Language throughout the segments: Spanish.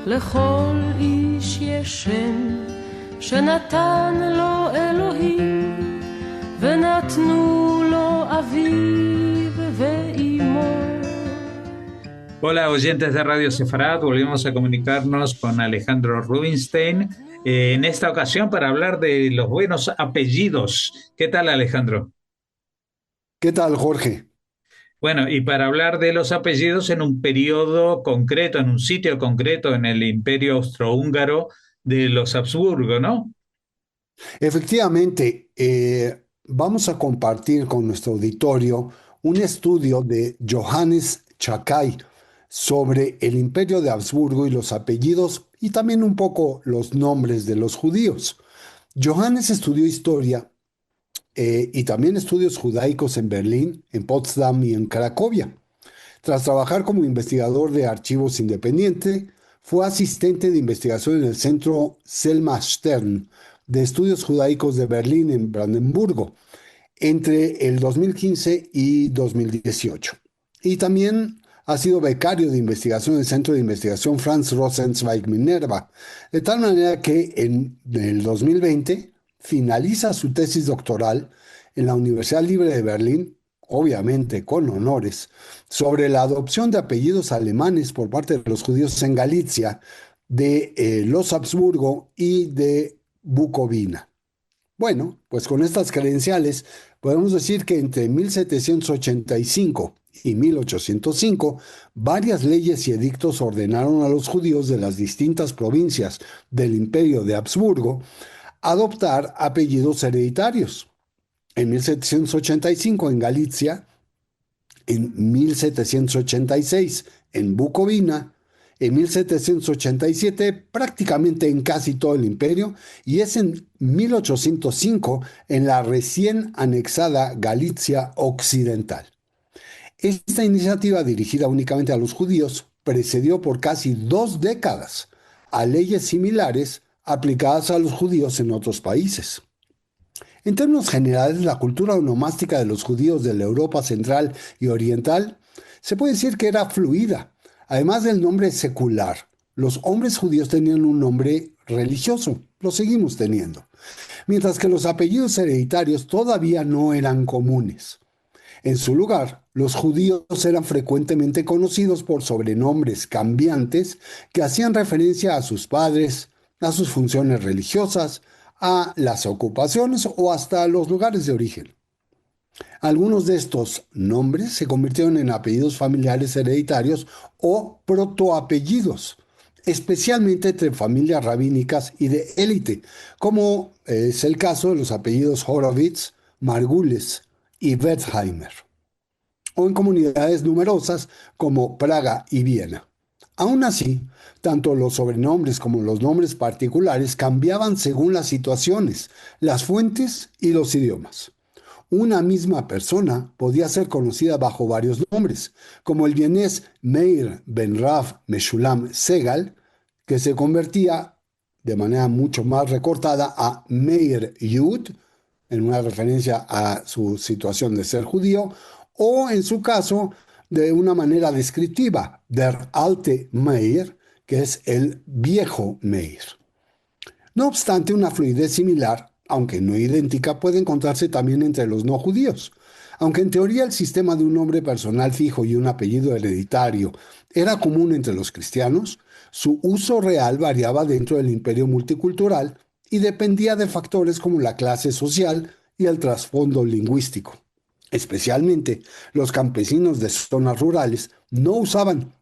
לכל איש יש שם שנתן לו אלוהים ונתנו לו אביו ואימו. Hola oyentes de Radio Sefarad, volvemos a comunicarnos con Alejandro Rubinstein, en esta ocasión para hablar de los buenos apellidos. ¿Qué tal, Alejandro? ¿Qué tal, Jorge? Bueno, y para hablar de los apellidos en un periodo concreto, en un sitio concreto, en el Imperio Austrohúngaro de los Habsburgo, ¿no? Efectivamente, vamos a compartir con nuestro auditorio un estudio de Johannes Chakay sobre el Imperio de Habsburgo y los apellidos y también un poco los nombres de los judíos. Johannes estudió historia y también estudios judaicos en Berlín, en Potsdam y en Cracovia. Tras trabajar como investigador de archivos independiente, fue asistente de investigación en el Centro Selma Stern de Estudios Judaicos de Berlín en Brandenburgo entre el 2015 y 2018. Y también ha sido becario de investigación del Centro de Investigación Franz Rosenzweig Minerva, de tal manera que en el 2020 finaliza su tesis doctoral en la Universidad Libre de Berlín, obviamente con honores, sobre la adopción de apellidos alemanes por parte de los judíos en Galicia, de los Habsburgo y de Bucovina. Bueno, pues con estas credenciales podemos decir que entre 1785 y 1805 varias leyes y edictos ordenaron a los judíos de las distintas provincias del Imperio de Habsburgo adoptar apellidos hereditarios. En 1785 en Galicia, en 1786 en Bucovina, en 1787 prácticamente en casi todo el imperio y es en 1805 en la recién anexada Galicia Occidental. Esta iniciativa dirigida únicamente a los judíos precedió por casi 2 décadas a leyes similares aplicadas a los judíos en otros países. En términos generales, la cultura onomástica de los judíos de la Europa central y oriental se puede decir que era fluida. Además del nombre secular, los hombres judíos tenían un nombre religioso, lo seguimos teniendo, mientras que los apellidos hereditarios todavía no eran comunes. En su lugar, los judíos eran frecuentemente conocidos por sobrenombres cambiantes que hacían referencia a sus padres, a sus funciones religiosas, a las ocupaciones o hasta a los lugares de origen. Algunos de estos nombres se convirtieron en apellidos familiares hereditarios o protoapellidos, especialmente entre familias rabínicas y de élite, como es el caso de los apellidos Horowitz, Margules y Wertheimer, o en comunidades numerosas como Praga y Viena. Aún así, tanto los sobrenombres como los nombres particulares cambiaban según las situaciones, las fuentes y los idiomas. Una misma persona podía ser conocida bajo varios nombres, como el vienés Meir ben Rav Meshulam Segal, que se convertía de manera mucho más recortada a Meir Yud, en una referencia a su situación de ser judío, o en su caso, de una manera descriptiva, der alte Meir, que es el viejo Meir. No obstante, una fluidez similar, aunque no idéntica, puede encontrarse también entre los no judíos. Aunque en teoría el sistema de un nombre personal fijo y un apellido hereditario era común entre los cristianos, su uso real variaba dentro del imperio multicultural y dependía de factores como la clase social y el trasfondo lingüístico. Especialmente los campesinos de zonas rurales no usaban,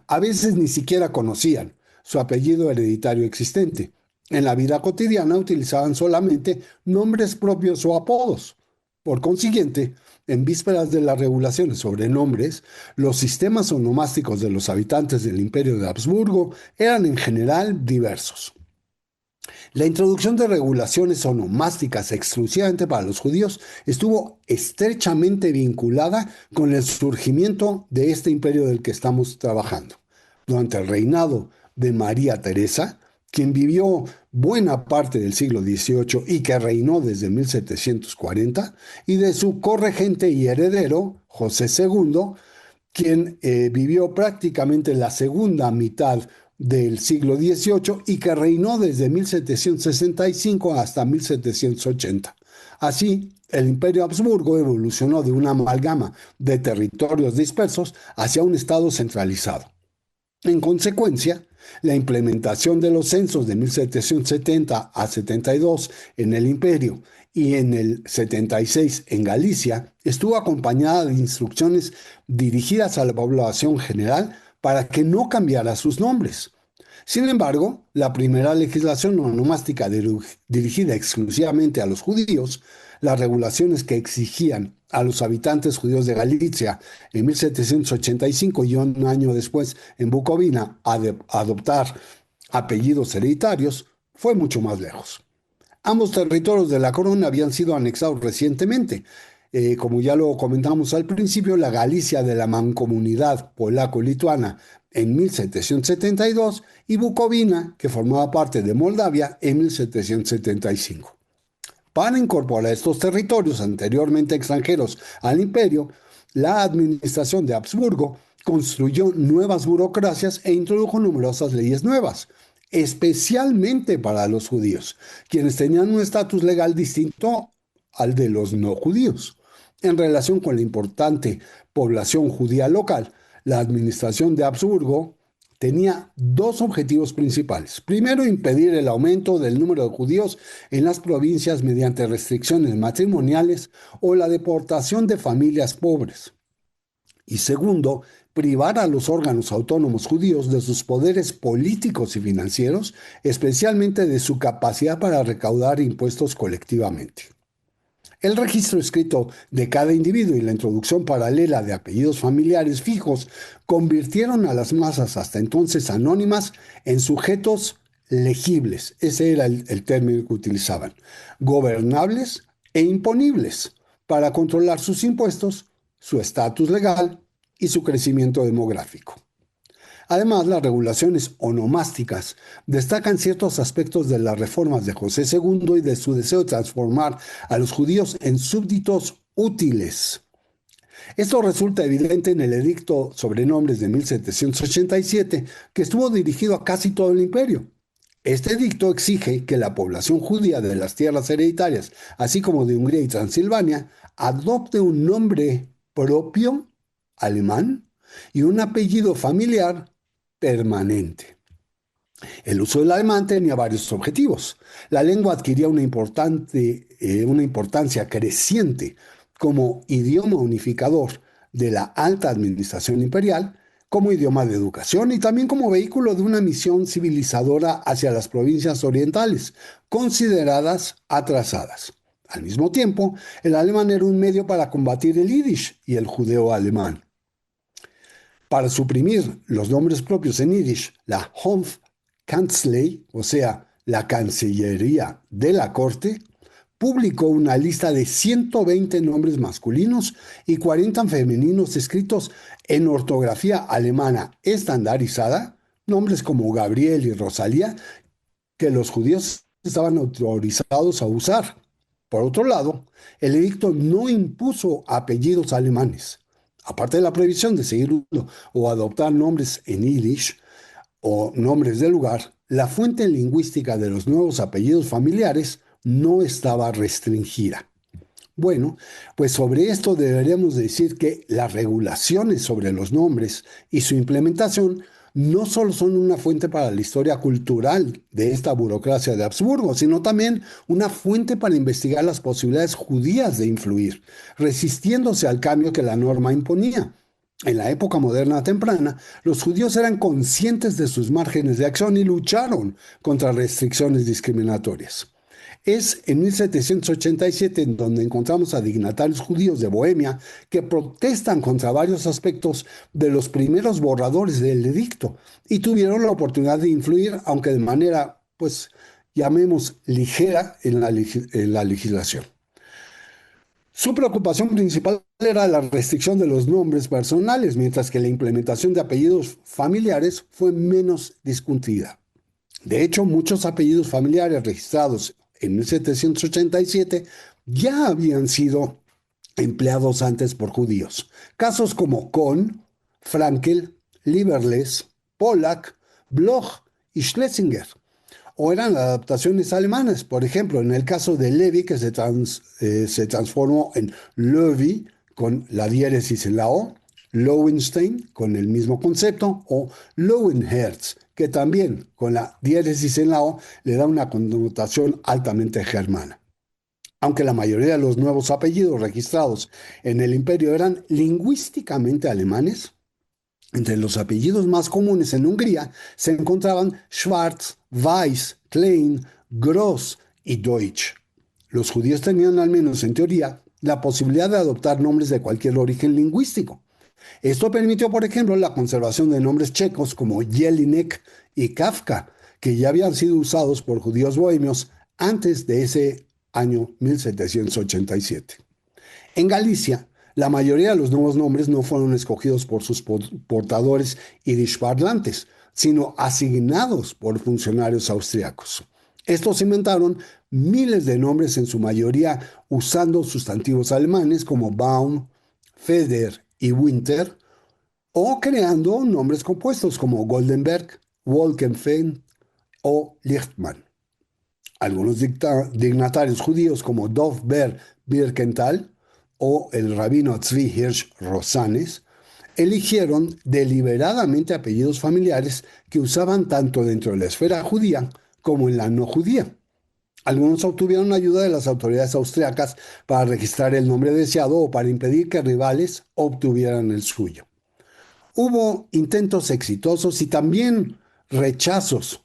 a veces ni siquiera conocían su apellido hereditario existente. En la vida cotidiana utilizaban solamente nombres propios o apodos. Por consiguiente, en vísperas de las regulaciones sobre nombres, los sistemas onomásticos de los habitantes del Imperio de Habsburgo eran en general diversos. La introducción de regulaciones onomásticas exclusivamente para los judíos estuvo estrechamente vinculada con el surgimiento de este imperio del que estamos trabajando. Durante el reinado de María Teresa, quien vivió buena parte del siglo XVIII y que reinó desde 1740, y de su corregente y heredero, José II, quien vivió prácticamente la segunda mitad del siglo XVIII y que reinó desde 1765 hasta 1780. Así, el Imperio Habsburgo evolucionó de una amalgama de territorios dispersos hacia un estado centralizado. En consecuencia, la implementación de los censos de 1770 a 72 en el Imperio y en el 76 en Galicia estuvo acompañada de instrucciones dirigidas a la población general para que no cambiara sus nombres. Sin embargo, la primera legislación onomástica dirigida exclusivamente a los judíos, las regulaciones que exigían a los habitantes judíos de Galicia en 1785 y un año después en Bucovina adoptar apellidos hereditarios, fue mucho más lejos. Ambos territorios de la corona habían sido anexados recientemente. Como ya lo comentamos al principio, la Galicia de la Mancomunidad polaco-lituana en 1772 y Bucovina, que formaba parte de Moldavia, en 1775. Para incorporar estos territorios anteriormente extranjeros al imperio, la administración de Habsburgo construyó nuevas burocracias e introdujo numerosas leyes nuevas, especialmente para los judíos, quienes tenían un estatus legal distinto al de los no judíos. En relación con la importante población judía local, la administración de Habsburgo tenía dos objetivos principales. Primero, impedir el aumento del número de judíos en las provincias mediante restricciones matrimoniales o la deportación de familias pobres. Y segundo, privar a los órganos autónomos judíos de sus poderes políticos y financieros, especialmente de su capacidad para recaudar impuestos colectivamente. El registro escrito de cada individuo y la introducción paralela de apellidos familiares fijos convirtieron a las masas hasta entonces anónimas en sujetos legibles, ese era el término que utilizaban, gobernables e imponibles para controlar sus impuestos, su estatus legal y su crecimiento demográfico. Además, las regulaciones onomásticas destacan ciertos aspectos de las reformas de José II y de su deseo de transformar a los judíos en súbditos útiles. Esto resulta evidente en el Edicto sobre Nombres de 1787, que estuvo dirigido a casi todo el imperio. Este edicto exige que la población judía de las tierras hereditarias, así como de Hungría y Transilvania, adopte un nombre propio, alemán, y un apellido familiar permanente. El uso del alemán tenía varios objetivos. La lengua adquiría una importancia creciente como idioma unificador de la alta administración imperial, como idioma de educación y también como vehículo de una misión civilizadora hacia las provincias orientales, consideradas atrasadas. Al mismo tiempo, el alemán era un medio para combatir el yiddish y el judeo alemán. Para suprimir los nombres propios en yiddish, la Hofkanzlei, o sea, la Cancillería de la Corte, publicó una lista de 120 nombres masculinos y 40 femeninos escritos en ortografía alemana estandarizada, nombres como Gabriel y Rosalía, que los judíos estaban autorizados a usar. Por otro lado, el edicto no impuso apellidos alemanes. Aparte de la prohibición de seguir usando o adoptar nombres en yiddish o nombres de lugar, la fuente lingüística de los nuevos apellidos familiares no estaba restringida. Bueno, pues sobre esto deberíamos decir que las regulaciones sobre los nombres y su implementación no solo son una fuente para la historia cultural de esta burocracia de Habsburgo, sino también una fuente para investigar las posibilidades judías de influir, resistiéndose al cambio que la norma imponía. En la época moderna temprana, los judíos eran conscientes de sus márgenes de acción y lucharon contra restricciones discriminatorias. Es en 1787 en donde encontramos a dignatarios judíos de Bohemia que protestan contra varios aspectos de los primeros borradores del edicto y tuvieron la oportunidad de influir, aunque de manera, pues, llamemos ligera en la legislación. Su preocupación principal era la restricción de los nombres personales, mientras que la implementación de apellidos familiares fue menos discutida. De hecho, muchos apellidos familiares registrados en 1787 ya habían sido empleados antes por judíos. Casos como Kohn, Frankel, Lieberles, Pollack, Bloch y Schlesinger. O eran adaptaciones alemanas, por ejemplo, en el caso de Levi, que se transformó en Levi con la diéresis en la O, Lowenstein con el mismo concepto, o Lowenherz, que también con la diéresis en la O le da una connotación altamente germana. Aunque la mayoría de los nuevos apellidos registrados en el imperio eran lingüísticamente alemanes, entre los apellidos más comunes en Hungría se encontraban Schwarz, Weiss, Klein, Gross y Deutsch. Los judíos tenían, al menos en teoría, la posibilidad de adoptar nombres de cualquier origen lingüístico. Esto permitió, por ejemplo, la conservación de nombres checos como Jelinek y Kafka, que ya habían sido usados por judíos bohemios antes de ese año 1787. En Galicia, la mayoría de los nuevos nombres no fueron escogidos por sus portadores parlantes, sino asignados por funcionarios austriacos. Estos inventaron miles de nombres, en su mayoría usando sustantivos alemanes como Baum, Feder y Winter, o creando nombres compuestos como Goldenberg, Wolkenfeld o Lichtmann. Algunos dignatarios judíos como Dov Ber Birkenthal o el rabino Tzvi Hirsch Rosanes eligieron deliberadamente apellidos familiares que usaban tanto dentro de la esfera judía como en la no judía. Algunos obtuvieron ayuda de las autoridades austriacas para registrar el nombre deseado o para impedir que rivales obtuvieran el suyo. Hubo intentos exitosos y también rechazos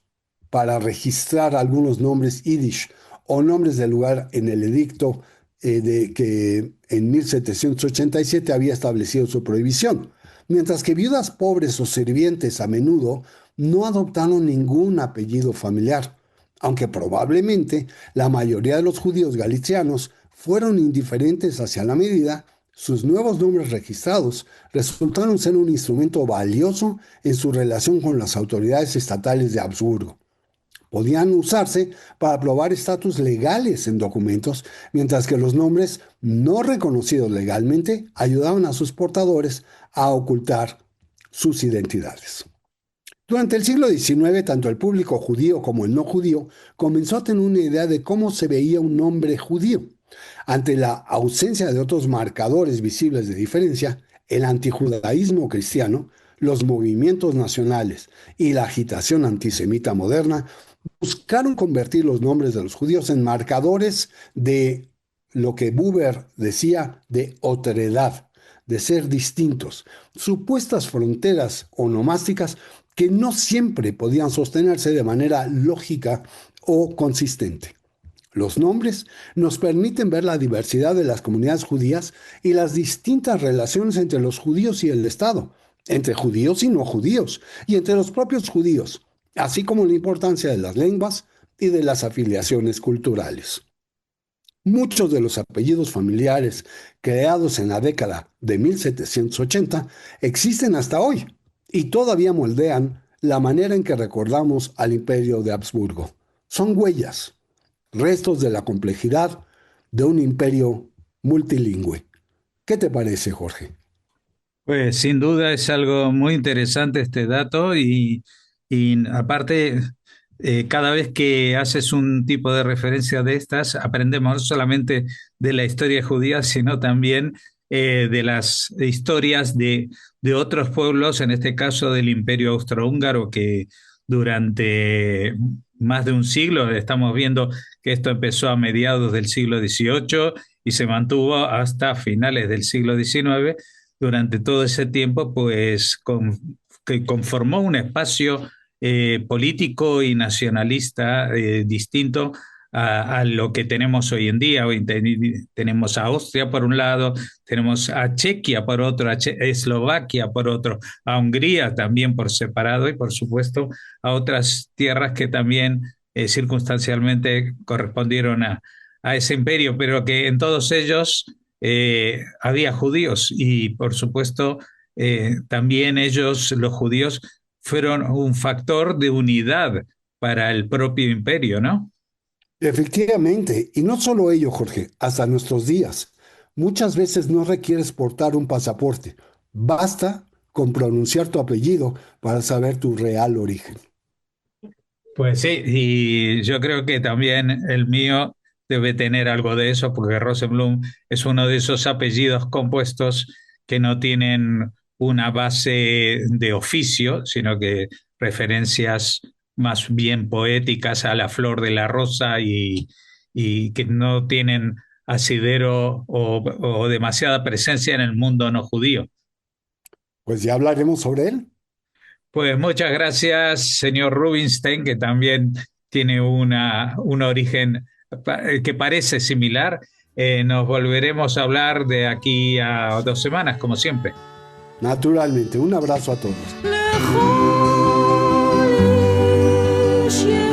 para registrar algunos nombres yiddish o nombres del lugar en el edicto de que en 1787 había establecido su prohibición, mientras que viudas pobres o sirvientes a menudo no adoptaron ningún apellido familiar, aunque probablemente la mayoría de los judíos galicianos fueron indiferentes hacia la medida. Sus nuevos nombres registrados resultaron ser un instrumento valioso en su relación con las autoridades estatales de Habsburgo. Podían usarse para probar estatus legales en documentos, mientras que los nombres no reconocidos legalmente ayudaban a sus portadores a ocultar sus identidades. Durante el siglo XIX, tanto el público judío como el no judío comenzó a tener una idea de cómo se veía un nombre judío. Ante la ausencia de otros marcadores visibles de diferencia, el antijudaísmo cristiano, los movimientos nacionales y la agitación antisemita moderna buscaron convertir los nombres de los judíos en marcadores de lo que Buber decía de otredad, de ser distintos, supuestas fronteras onomásticas que no siempre podían sostenerse de manera lógica o consistente. Los nombres nos permiten ver la diversidad de las comunidades judías y las distintas relaciones entre los judíos y el Estado, entre judíos y no judíos, y entre los propios judíos, así como la importancia de las lenguas y de las afiliaciones culturales. Muchos de los apellidos familiares creados en la década de 1780 existen hasta hoy y todavía moldean la manera en que recordamos al Imperio de Habsburgo. Son huellas, restos de la complejidad de un imperio multilingüe. ¿Qué te parece, Jorge? Pues sin duda es algo muy interesante este dato y aparte, cada vez que haces un tipo de referencia de estas, aprendemos no solamente de la historia judía, sino también de las historias de otros pueblos, en este caso del Imperio Austrohúngaro, que durante más de un siglo, estamos viendo que esto empezó a mediados del siglo XVIII y se mantuvo hasta finales del siglo XIX. Durante todo ese tiempo, pues que conformó un espacio político y nacionalista distinto a lo que tenemos hoy en día. Hoy tenemos a Austria por un lado, tenemos a Chequia por otro, a Eslovaquia por otro, a Hungría también por separado y por supuesto a otras tierras que también circunstancialmente correspondieron a ese imperio, pero que en todos ellos había judíos y por supuesto también ellos, los judíos, fueron un factor de unidad para el propio imperio, ¿no? Efectivamente, y no solo ello, Jorge, hasta nuestros días. Muchas veces no requieres portar un pasaporte, basta con pronunciar tu apellido para saber tu real origen. Pues sí, y yo creo que también el mío debe tener algo de eso, porque Rosenblum es uno de esos apellidos compuestos que no tienen una base de oficio, sino que referencias más bien poéticas a la flor de la rosa y que no tienen asidero o demasiada presencia en el mundo no judío. Pues ya hablaremos sobre él. Pues muchas gracias, señor Rubinstein, que también tiene un origen que parece similar. Nos volveremos a hablar de aquí a 2 semanas, como siempre. Naturalmente, un abrazo a todos. לכל איש